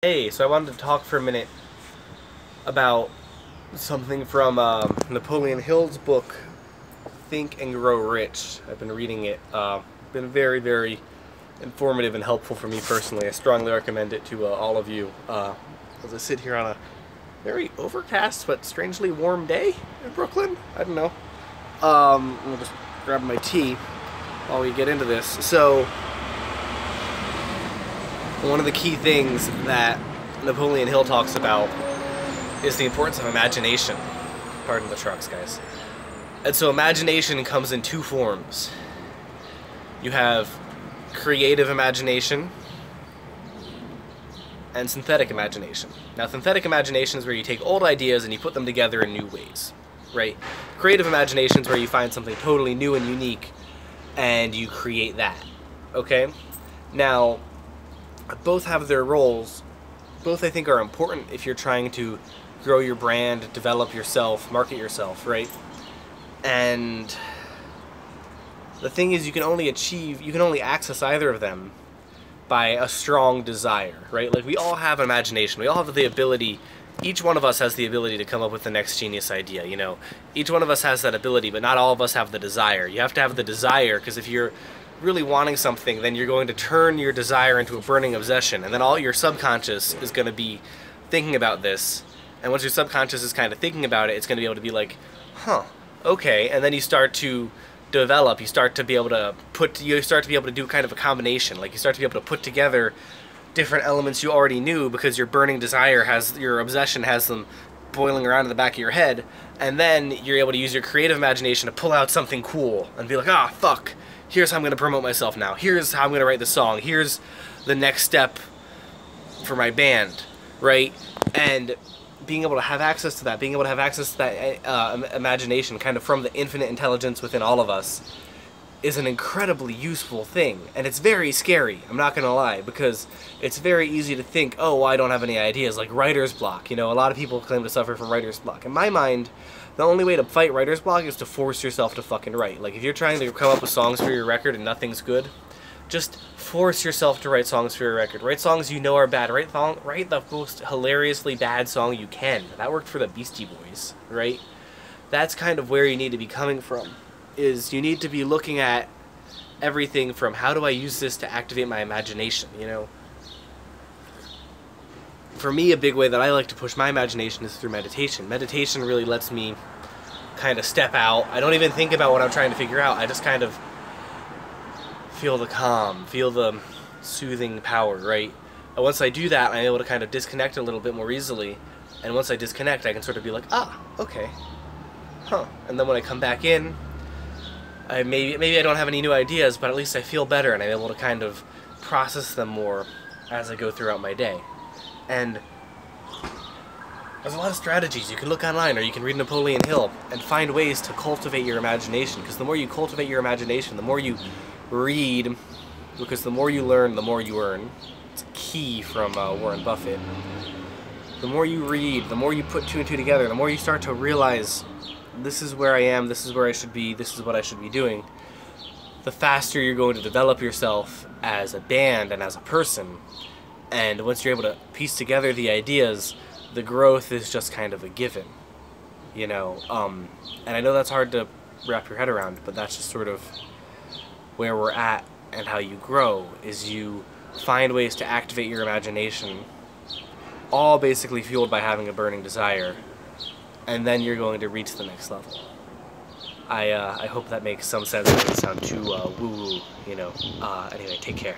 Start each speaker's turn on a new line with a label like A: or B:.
A: Hey, so I wanted to talk for a minute about something from Napoleon Hill's book, Think and Grow Rich. I've been reading it. Been very, very informative and helpful for me personally. I strongly recommend it to all of you. As I sit here on a very overcast but strangely warm day in Brooklyn. I don't know. I'm gonna just grab my tea while we get into this. So, one of the key things that Napoleon Hill talks about is the importance of imagination. Pardon the trucks, guys. And so imagination comes in two forms. You have creative imagination and synthetic imagination. Now, synthetic imagination is where you take old ideas and you put them together in new ways, right? Creative imagination is where you find something totally new and unique and you create that, okay? Now, both have their roles. Both, I think, are important if you're trying to grow your brand, develop yourself, market yourself, right? And the thing is, you can only access either of them by a strong desire, right? Like, we all have imagination. We all have the ability, each one of us has the ability to come up with the next genius idea, you know? Each one of us has that ability, but not all of us have the desire. You have to have the desire, because if you're really wanting something, then you're going to turn your desire into a burning obsession, and then all your subconscious is going to be thinking about this, and once your subconscious is kind of thinking about it, it's going to be able to be like, huh, okay, and then you start to develop, you start to be able to do kind of a combination, like you start to be able to put together different elements you already knew because your burning desire your obsession has them boiling around in the back of your head, and then you're able to use your creative imagination to pull out something cool and be like, ah, fuck, here's how I'm going to promote myself now. Here's how I'm going to write the song. Here's the next step for my band, right? And being able to have access to that, imagination kind of from the infinite intelligence within all of us is an incredibly useful thing. And it's very scary, I'm not going to lie, because it's very easy to think, oh, well, I don't have any ideas, like writer's block. You know, a lot of people claim to suffer from writer's block. In my mind, the only way to fight writer's block is to force yourself to fucking write. Like, if you're trying to come up with songs for your record and nothing's good, just force yourself to write songs for your record. Write songs you know are bad. Write the most hilariously bad song you can. That worked for the Beastie Boys, right? That's kind of where you need to be coming from, is you need to be looking at everything from how do I use this to activate my imagination, you know? For me, a big way that I like to push my imagination is through meditation. Meditation really lets me kind of step out. I don't even think about what I'm trying to figure out. I just kind of feel the calm, feel the soothing power, right? And once I do that, I'm able to kind of disconnect a little bit more easily. And once I disconnect, I can sort of be like, ah, okay, huh. And then when I come back in, maybe I don't have any new ideas, but at least I feel better and I'm able to kind of process them more as I go throughout my day. And there's a lot of strategies. You can look online or you can read Napoleon Hill and find ways to cultivate your imagination, because the more you cultivate your imagination, the more you read, because the more you learn, the more you earn. It's a key from Warren Buffett. The more you read, the more you put two and two together, the more you start to realize this is where I am, this is where I should be, this is what I should be doing, the faster you're going to develop yourself as a band and as a person. And once you're able to piece together the ideas, the growth is just kind of a given, you know. And I know that's hard to wrap your head around, but that's just sort of where we're at, and how you grow is you find ways to activate your imagination, all basically fueled by having a burning desire, and then you're going to reach the next level. I hope that makes some sense. It doesn't sound too woo-woo, you know. Anyway, take care.